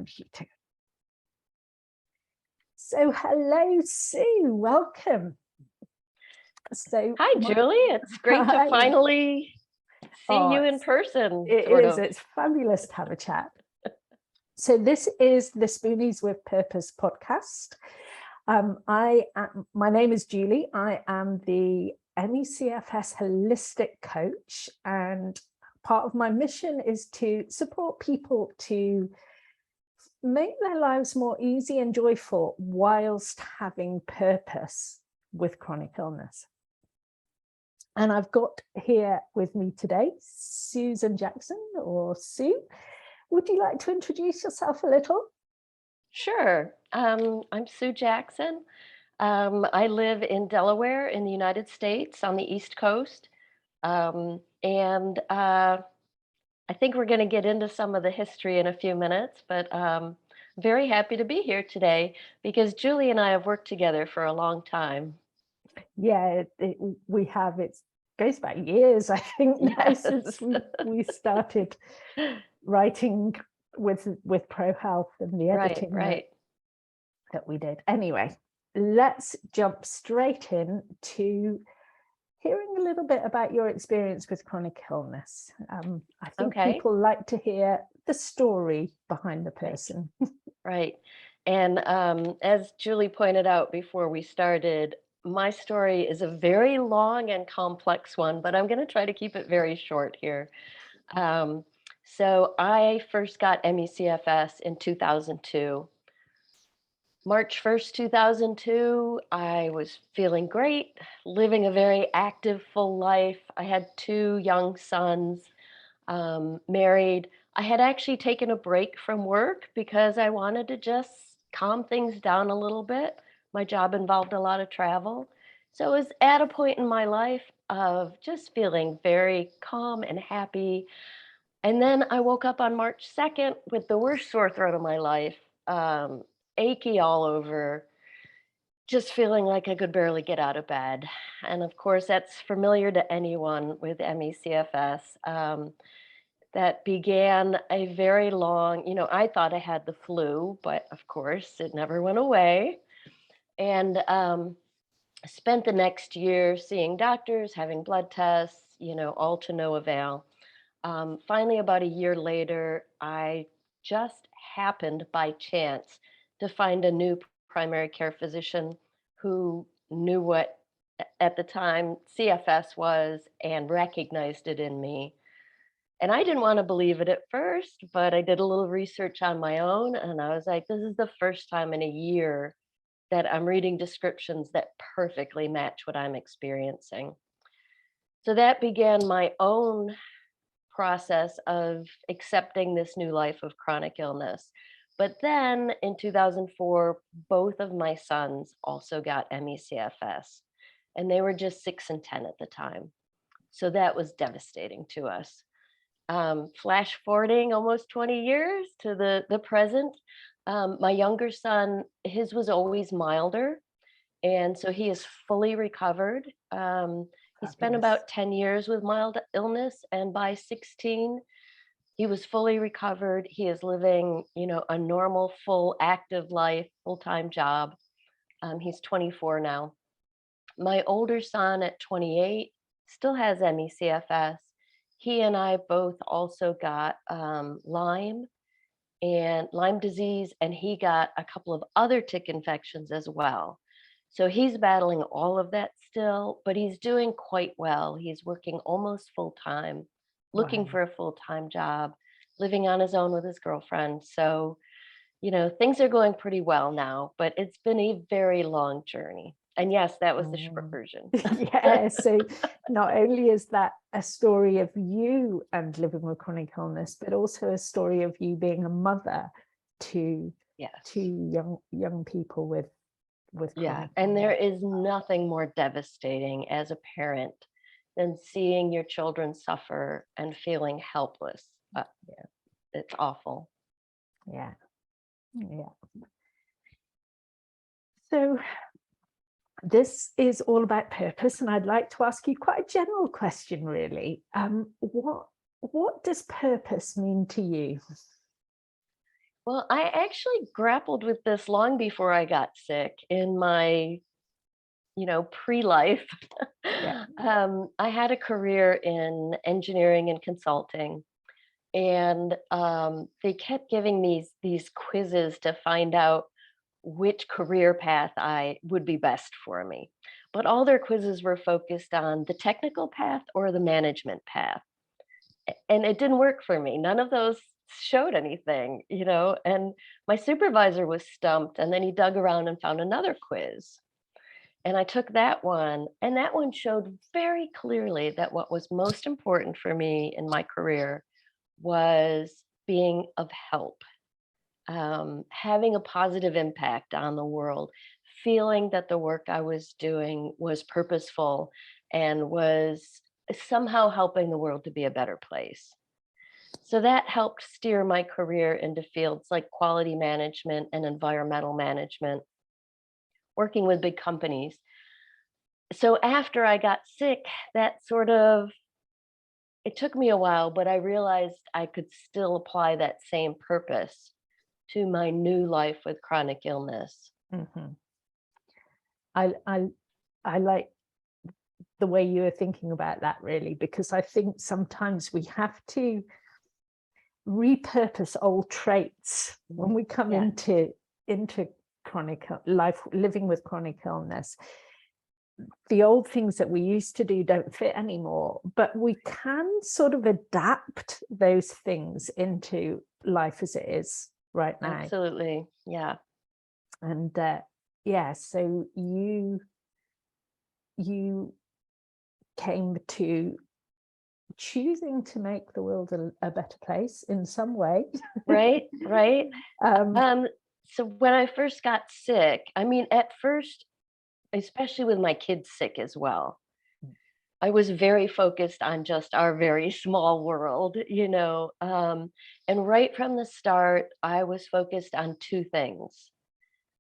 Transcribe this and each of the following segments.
computer. So hello, Sue, welcome. So hi, Julie. It's great to finally see you in person. It's fabulous to have a chat. So this is the Spoonies with Purpose podcast. My name is Julie. I am the CFS holistic coach, and part of my mission is to support people to make their lives more easy and joyful whilst having purpose with chronic illness. And I've got here with me today Suzan Jackson, or Sue. Would you like to introduce yourself a little? Sure. I'm Sue Jackson. I live in Delaware in the United States on the East Coast. I think we're going to get into some of the history in a few minutes, but very happy to be here today because Julie and I have worked together for a long time. Yeah, we have. It goes back years, I think, now, since we started writing with ProHealth and the editing that we did. Anyway, let's jump straight in to hearing a little bit about your experience with chronic illness. I think people like to hear the story behind the person. Right. And as Julie pointed out before we started, my story is a very long and complex one, but I'm going to try to keep it very short here. So I first got ME/CFS in 2002. March 1st, 2002, I was feeling great, living a very active, full life. I had 2 young sons, married. I had actually taken a break from work because I wanted to just calm things down a little bit. My job involved a lot of travel. So it was at a point in my life of just feeling very calm and happy. And then I woke up on March 2nd with the worst sore throat of my life, achy all over, just feeling like I could barely get out of bed. And of course, that's familiar to anyone with ME/CFS. That began a very long, I thought I had the flu, but of course it never went away. And spent the next year seeing doctors, having blood tests, all to no avail. Finally, about a year later, I just happened by chance to find a new primary care physician who knew what, at the time, CFS was and recognized it in me. And I didn't want to believe it at first, but I did a little research on my own, and I was like, this is the first time in a year that I'm reading descriptions that perfectly match what I'm experiencing. So that began my own process of accepting this new life of chronic illness. But then in 2004, both of my sons also got ME/CFS, and they were just 6 and 10 at the time. So that was devastating to us. Flash forwarding almost 20 years to the present, my younger son, his was always milder, and so he is fully recovered. He spent about 10 years with mild illness, and by 16, he was fully recovered. He is living, a normal, full, active life, full-time job. He's 24 now. My older son at 28 still has ME/CFS. He and I both also got Lyme disease, and he got a couple of other tick infections as well. So he's battling all of that still, but he's doing quite well. He's working almost full-time, looking for a full-time job, living on his own with his girlfriend. So, things are going pretty well now, but it's been a very long journey. And yes, that was the short version. Yeah, so not only is that a story of you and living with chronic illness, but also a story of you being a mother to young people with chronic and there is nothing more devastating as a parent than seeing your children suffer and feeling helpless. It's awful. Yeah. So this is all about purpose, and I'd like to ask you quite a general question, really. What does purpose mean to you? Well, I actually grappled with this long before I got sick in my, pre-life. Yeah. I had a career in engineering and consulting, and they kept giving these quizzes to find out which career path I would be best for me. But all their quizzes were focused on the technical path or the management path. And it didn't work for me. None of those showed anything. And my supervisor was stumped, and then he dug around and found another quiz. And I took that one, and that one showed very clearly that what was most important for me in my career was being of help, having a positive impact on the world, feeling that the work I was doing was purposeful and was somehow helping the world to be a better place. So that helped steer my career into fields like quality management and environmental management, working with big companies. So after I got sick, that sort of it took me a while, but I realized I could still apply that same purpose to my new life with chronic illness. Mhm. I I like the way you were thinking about that, really, because I think sometimes we have to repurpose old traits when we come Yeah, into chronic life, living with chronic illness. The old things that we used to do don't fit anymore, but we can sort of adapt those things into life as it is right now. absolutely. Yeah. And yeah, so you came to choosing to make the world a better place in some way. Right, right. um, Um, so when I first got sick, I mean, at first, especially with my kids sick as well, I was very focused on just our very small world. And right from the start, I was focused on two things.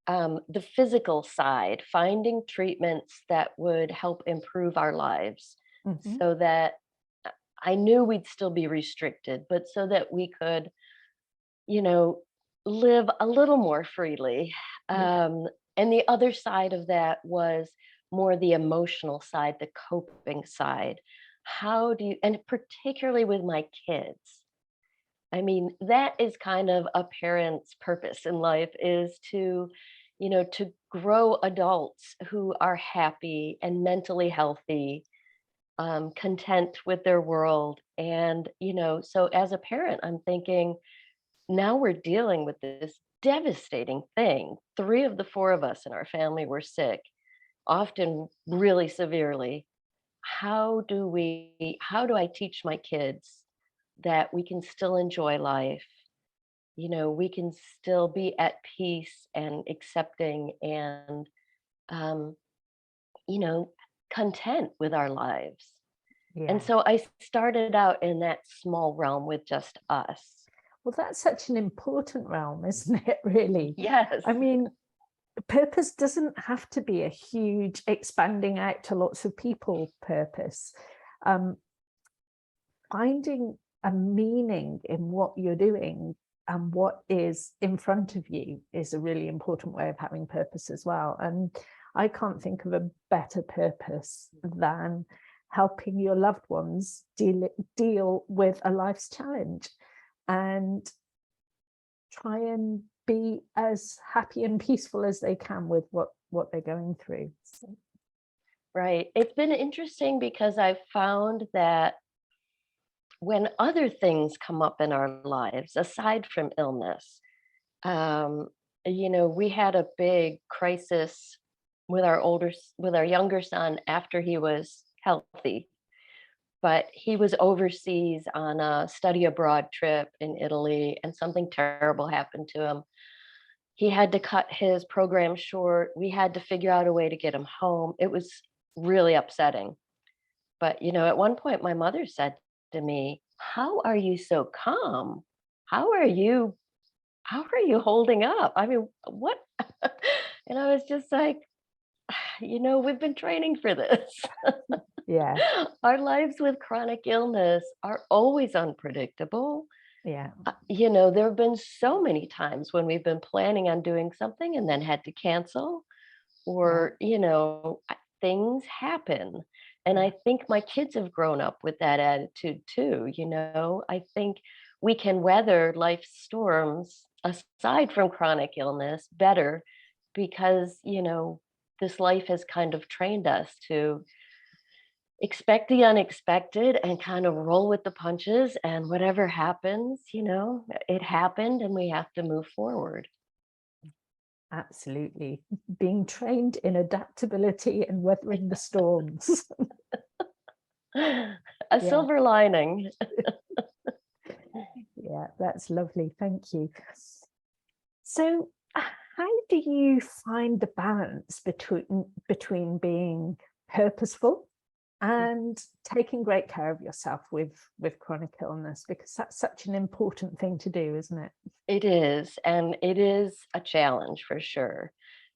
The physical side, finding treatments that would help improve our lives mhm, so that I knew we'd still be restricted, but so that we could, you know, live a little more freely. yeah, And the other side of that was more the emotional side, the coping side. How do you, and particularly with my kids, I mean, that is kind of a parent's purpose in life is to grow adults who are happy and mentally healthy, content with their world. And so as a parent, I'm thinking, now we're dealing with this devastating thing. Three of the four of us in our family were sick, often really severely. How do I teach my kids that we can still enjoy life? We can still be at peace and accepting and, um, you know, content with our lives. And yeah. so I started out in that small realm with just us. Well, that's such an important realm, isn't it, really? Yes. I mean, purpose doesn't have to be a huge expanding out to lots of people purpose. Um, Finding a meaning in what you're doing and what is in front of you is a really important way of having purpose as well. And I can't think of a better purpose than helping your loved ones deal with a life's challenge and try and be as happy and peaceful as they can with what they're going through. So, Right. It's been interesting because I've found that when other things come up in our lives, aside from illness, um, we had a big crisis with with our younger son after he was healthy, but he was overseas on a study abroad trip in Italy, and something terrible happened to him. He had to cut his program short. We had to figure out a way to get him home. It was really upsetting. But at one point, my mother said to me, "How are you so calm? How are you? How are you holding up? I mean, what?" And I was just like, we've been training for this. yeah, Our lives with chronic illness are always unpredictable. Yeah. You know, there have been so many times when we've been planning on doing something and then had to cancel, Yeah. or, you know, things happen. And Yeah. I think my kids have grown up with that attitude too. You know, I think we can weather life's storms aside from chronic illness better because, you know, this life has kind of trained us to expect the unexpected and kind of roll with the punches, and whatever happens, you know, it happened and we have to move forward. Absolutely. Being trained in adaptability and weathering the storms. A Yeah. silver lining. Yeah, that's lovely. Thank you. So, how do you find the balance between being purposeful and taking great care of yourself with chronic illness? Because that's such an important thing to do, isn't it? It is, and it is a challenge for sure,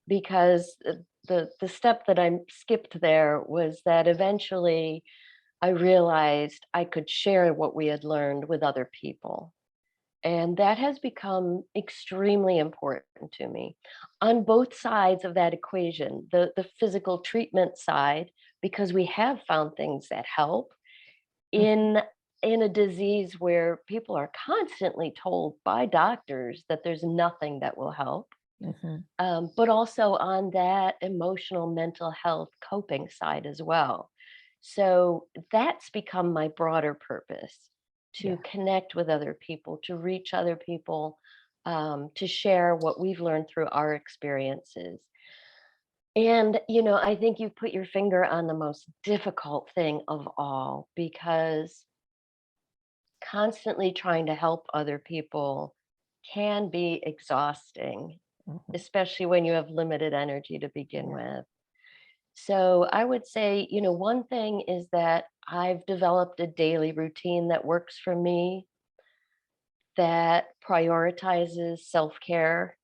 because the step that I skipped there was that eventually I realized I could share what we had learned with other people. And that has become extremely important to me on both sides of that equation, the physical treatment side, because we have found things that help Mhm, in a disease where people are constantly told by doctors that there's nothing that will help, mhm. but also on that emotional mental health coping side as well. So that's become my broader purpose, to Yeah, connect with other people, to reach other people, to share what we've learned through our experiences. And, you know, I think you put your finger on the most difficult thing of all, because constantly trying to help other people can be exhausting, mhm, especially when you have limited energy to begin yeah, with. So I would say, you know, one thing is that I've developed a daily routine that works for me, that prioritizes self care.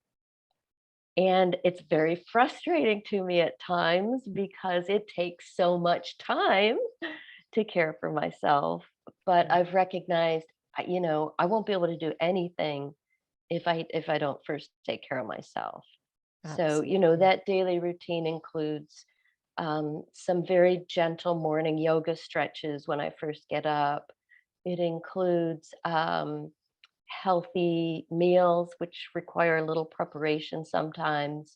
And it's very frustrating to me at times because it takes so much time to care for myself. But yeah, I've recognized, you know, I won't be able to do anything if I don't first take care of myself. So, you know, absolutely. that daily routine includes some very gentle morning yoga stretches when I first get up. It includes healthy meals, which require a little preparation sometimes.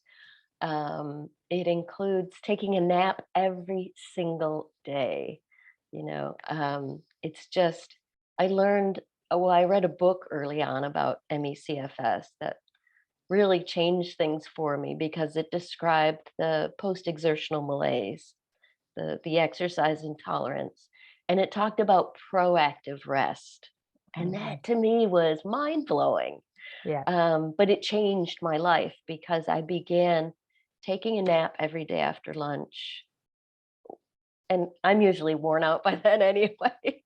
It includes taking a nap every single day. You know, it's just, I learned, well, I read a book early on about MECFS that really changed things for me because it described the post-exertional malaise, the exercise intolerance, and it talked about proactive rest. And Mm, that to me was mind blowing. yeah, But it changed my life because I began taking a nap every day after lunch. And I'm usually worn out by then anyway.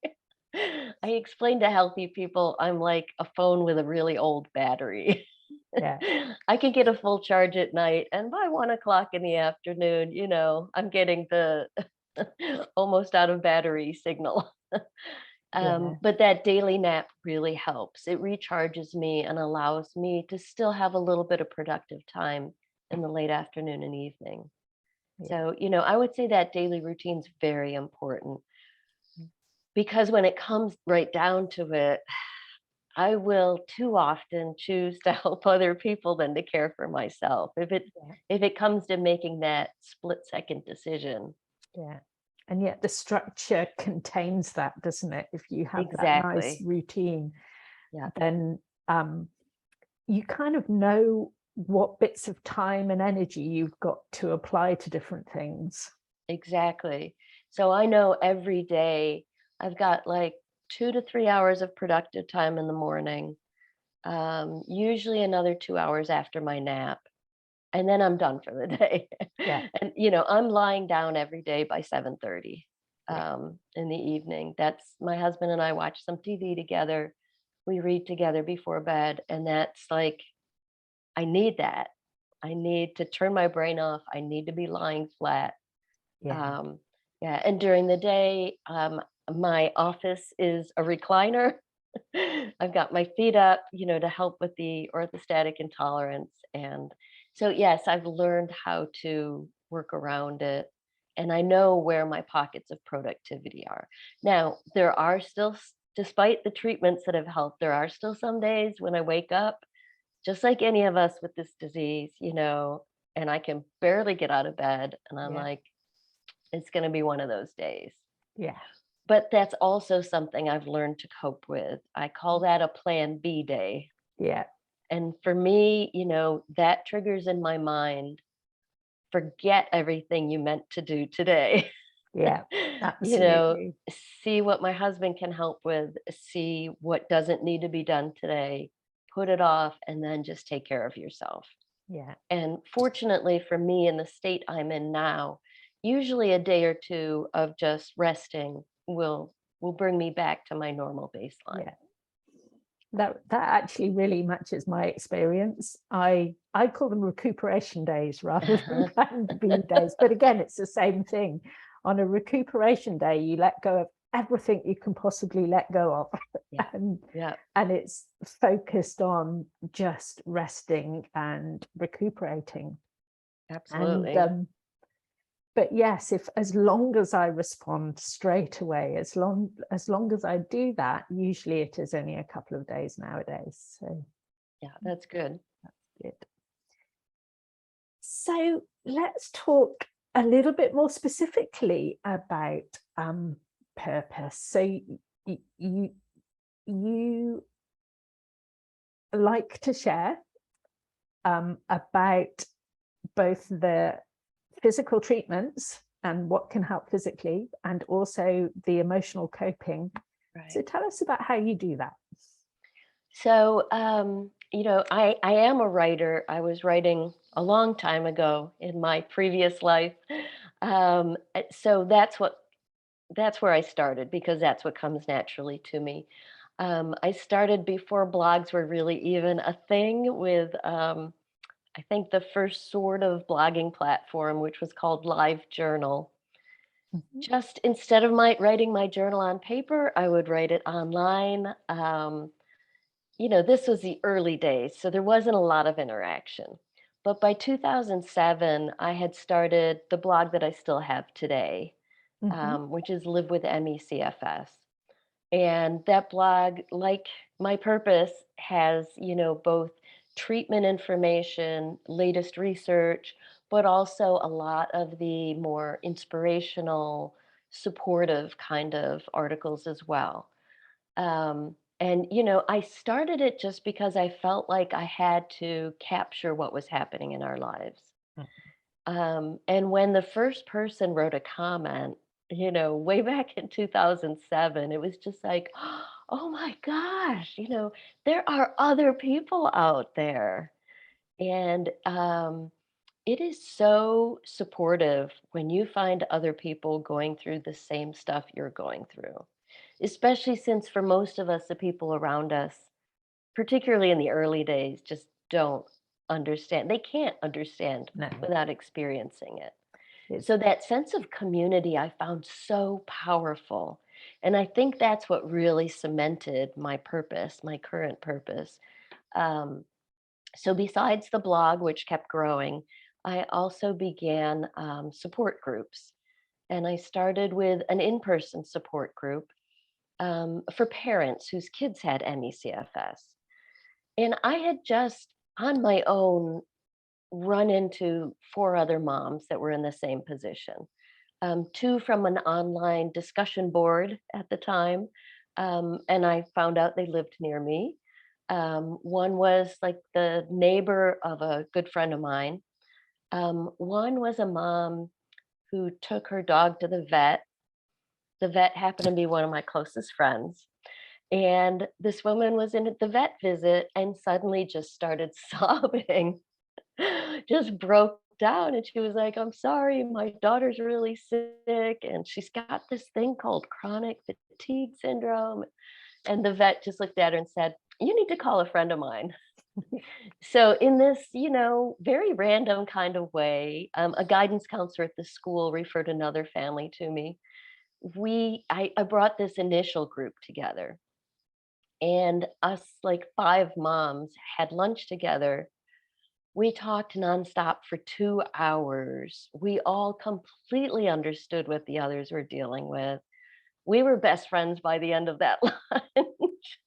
I explain to healthy people I'm like a phone with a really old battery. yeah, I can get a full charge at night, and by 1 o'clock in the afternoon, you know, I'm getting the almost out of battery signal. yeah, But that daily nap really helps. It recharges me and allows me to still have a little bit of productive time in the late afternoon and evening. yeah. So, you know, I would say that daily routine's very important, because when it comes right down to it, I will too often choose to help other people than to care for myself. Yeah. If it comes to making that split second decision. Yeah. And yet the structure contains that, doesn't it? If you have that nice Exactly. routine, Yeah, then you kind of know what bits of time and energy you've got to apply to different things. exactly. So I know every day I've got like 2 to 3 hours of productive time in the morning, usually another 2 hours after my nap, and then I'm done for the day. Yeah. And you know, I'm lying down every day by 7:30 Yeah. in the evening. That's my husband and I watch some TV together. We read together before bed, and that's like, I need that. I need to turn my brain off. I need to be lying flat. Yeah. Um, yeah, and during the day, my office is a recliner. I've got my feet up, to help with the orthostatic intolerance. And so, yes, I've learned how to work around it. And I know where my pockets of productivity are. Now, there are still, despite the treatments that have helped, there are still some days when I wake up, just like any of us with this disease, and I can barely get out of bed. And I'm Yeah. like, it's going to be one of those days. Yeah. But that's also something I've learned to cope with. I call that a plan B day. Yeah. And for me, that triggers in my mind, forget everything you meant to do today. Yeah. you know, Absolutely. see what my husband can help with, see what doesn't need to be done today, put it off, and then just take care of yourself. Yeah. And fortunately for me, in the state I'm in now, usually a day or two of just resting will bring me back to my normal baseline. Yeah. That actually really matches my experience. I call them recuperation days rather than plan B days. But again, it's the same thing. On a recuperation day, you let go of everything you can possibly let go of. Yeah. and Yeah, and it's focused on just resting and recuperating. And absolutely. but yes, if as long as I respond straight away, as long as I do that, usually it is only a couple of days nowadays. So Yeah, that's good. good. So let's talk a little bit more specifically about purpose. So you you like to share about both the physical treatments and what can help physically, and also the emotional coping. So Right. tell us about how you do that. So, I am a writer. I was writing a long time ago in my previous life. So that's where I started, because that's what comes naturally to me. I started before blogs were really even a thing with, I think, the first sort of blogging platform, which was called Live Journal. Mhm. Just instead of my writing my journal on paper, I would write it online. This was the early days, so there wasn't a lot of interaction. But by 2007, I had started the blog that I still have today, Mhm. which is Live with ME/CFS. And that blog, like my purpose, has, both treatment information, latest research, but also a lot of the more inspirational, supportive kind of articles as well. And, I started it just because I felt like I had to capture what was happening in our lives. Mm. And when the first person wrote a comment, way back in 2007, it was just like, oh my gosh, there are other people out there. And it is so supportive when you find other people going through the same stuff you're going through, especially since for most of us, the people around us, particularly in the early days, just don't understand. They can't understand No, without experiencing it. it's So that sense of community I found so powerful. And I think that's what really cemented my purpose, my current purpose. Um, so besides the blog, which kept growing, I also began support groups. And I started with an in person support group for parents whose kids had ME/CFS. And I had just on my own run into four other moms that were in the same position. Two from an online discussion board at the time, and I found out they lived near me. One was like the neighbor of a good friend of mine. One was a mom who took her dog to the vet. The vet happened to be one of my closest friends. And this woman was in at the vet visit and suddenly just started sobbing, just broke down. And she was like, I'm sorry, my daughter's really sick. And she's got this thing called chronic fatigue syndrome. And the vet just looked at her and said, you need to call a friend of mine. So, in this, very random kind of way, a guidance counselor at the school referred another family to me. I brought this initial group together. and us like 5 moms had lunch together. We talked nonstop for 2 hours. We all completely understood what the others were dealing with. We were best friends by the end of that lunch.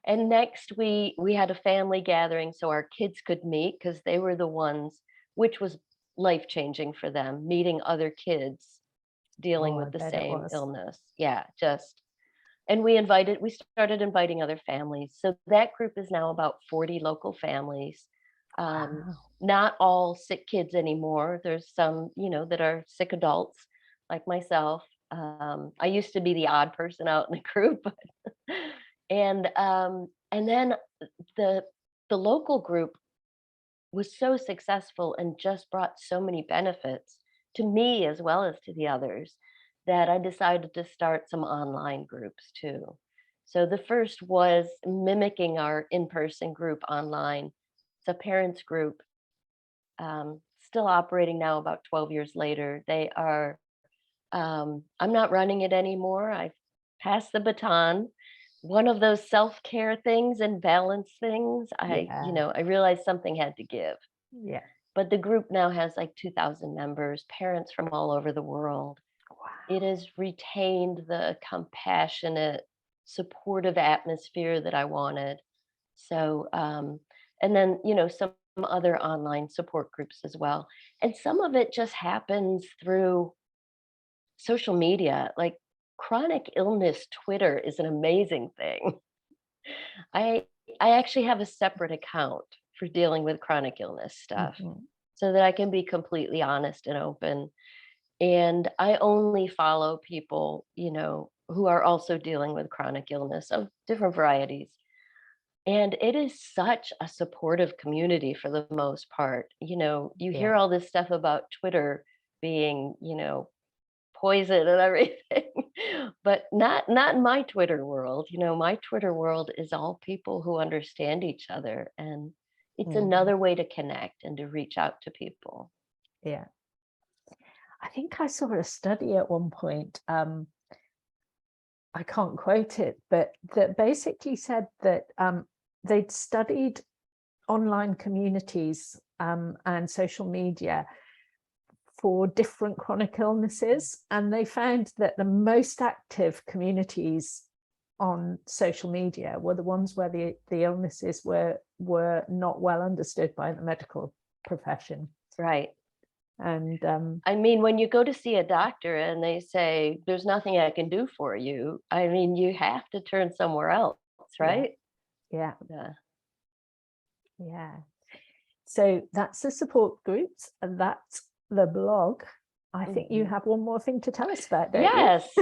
And next we had a family gathering so our kids could meet because they were the ones, which was life changing for them, meeting other kids dealing Oh, I with the bet it same was. illness. Yeah, just and we started inviting other families. So that group is now about 40 local families. Um, Wow. Not all sick kids anymore. There's some, that are sick adults like myself. I used to be the odd person out in the group, but and then the the local group was so successful and just brought so many benefits to me as well as to the others that I decided to start some online groups too. So the first was mimicking our in-person group online. It's a parents group, still operating now about 12 years later. I'm not running it anymore. I've passed the baton. One of those self-care things and balance things, Yeah. I realized something had to give. Yeah. But the group now has like 2,000 members, parents from all over the world. It Wow. has retained the compassionate, supportive atmosphere that I wanted. So, and then, some other online support groups as well. And some of it just happens through social media. Like chronic illness Twitter is an amazing thing. I I actually have a separate account for dealing with chronic illness stuff Mhm. so that I can be completely honest and open. And I only follow people, who are also dealing with chronic illness of different varieties. And it is such a supportive community for the most part. You Yeah. hear all this stuff about Twitter being, poison and everything, but not in my Twitter world. My Twitter world is all people who understand each other, and it's Mm. another way to connect and to reach out to people. Yeah. I think I saw a study at one point. I can't quote it, but that basically said that they'd studied online communities and social media for different chronic illnesses, and they found that the most active communities on social media were the ones where the illnesses were not well understood by the medical profession. Right. And I mean, when you go to see a doctor and they say, there's nothing I can do for you, I mean, you have to turn somewhere else, yeah, right? yeah, Yeah. yeah. So that's the support groups, and that's the blog. I think you Mhm. have one more thing to tell us about, don't you? Yes.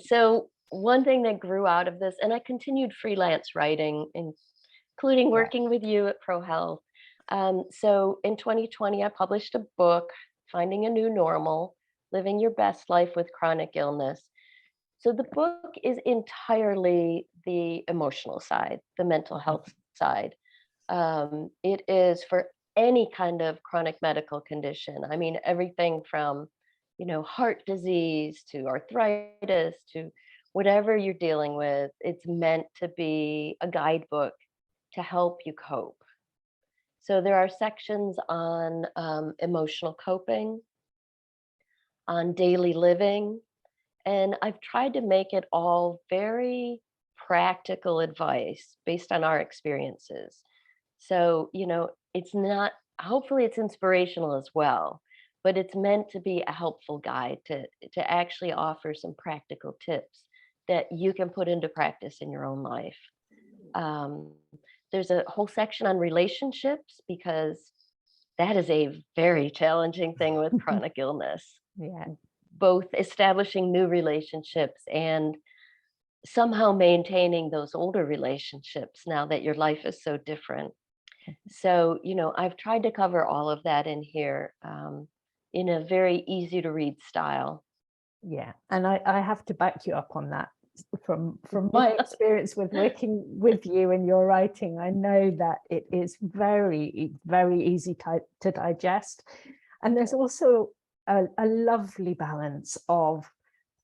So one thing that grew out of this, and I continued freelance writing, including Yeah. working with you at ProHealth. So in 2020, I published a book, Finding a New Normal, Living Your Best Life with Chronic Illness. So the book is entirely the emotional side, the mental health side. It is for any kind of chronic medical condition. I mean, everything from, heart disease to arthritis to whatever you're dealing with. It's meant to be a guidebook to help you cope. So there are sections on emotional coping, on daily living, and I've tried to make it all very practical advice based on our experiences. So, it's not, hopefully it's inspirational as well, but it's meant to be a helpful guide to actually offer some practical tips that you can put into practice in your own life. Um, there's a whole section on relationships because that is a very challenging thing with chronic illness, Yeah. both establishing new relationships and somehow maintaining those older relationships now that your life is so different. So, I've tried to cover all of that in here in a very easy to read style. Yeah, and I have to back you up on that. From my experience with working with you and your writing, I know that it is very easy to digest. And there's also a lovely balance of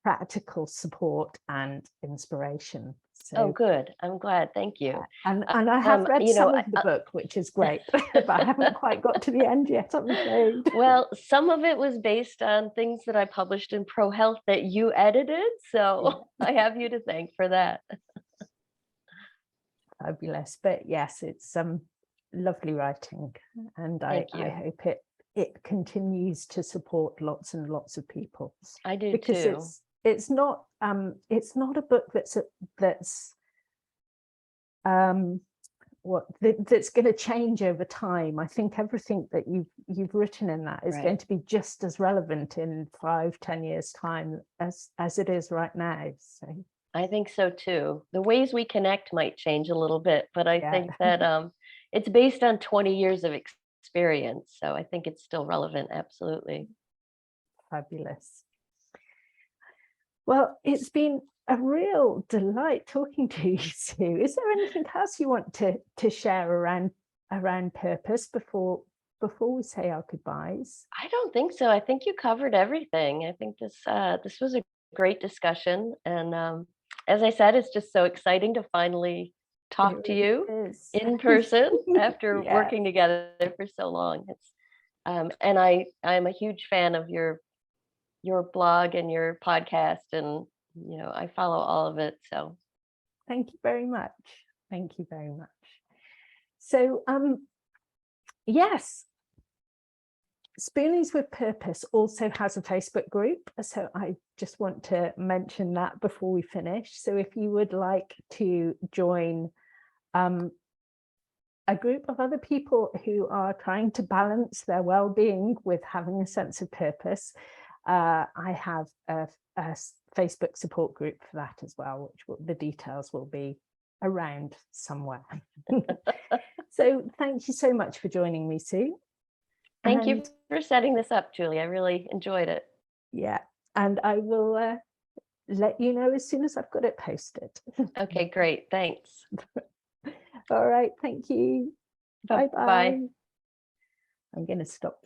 practical support and inspiration. Oh, So, good. I'm glad. Thank you. and I have read You know, some of the book, which is great, but I haven't quite got to the end yet, I'm afraid. well, some of it was based on things that I published in Pro Health that you edited, so I have you to thank for that. Fabulous. But yes, it's lovely writing, and I Thank you. hope it continues to support lots and lots of people, I do because too. it's not a book that's that's going to change over time. I think everything that you've written in that is going Right. to be just as relevant in 5-10 years time as it is right now. So I think so too. The ways we connect might change a little bit, but I yeah. think that it's based on 20 years of experience, so I think it's still relevant. Absolutely. Fabulous. Well, it's been a real delight talking to you, Sue. Is there anything else you want to share around purpose before we say our goodbyes? I don't think so. I think you covered everything. I think this was a great discussion, and as I said, it's just so exciting to finally It talk to really you is. in person after Yeah. working together for so long. It's and I'm a huge fan of your blog and your podcast, and I follow all of it. So Thank you very much. Thank you very much. So, yes, Spoonies with Purpose also has a Facebook group. So I just want to mention that before we finish. So if you would like to join a group of other people who are trying to balance their well-being with having a sense of purpose, I have a Facebook support group for that as well, the details will be around somewhere. So thank you so much for joining me, Sue. thank you And for setting this up, Julie. I really enjoyed it. yeah, and I will let you know as soon as I've got it posted. Okay, great. Thanks. All right, thank you. Bye Bye bye. bye. I'm going to stop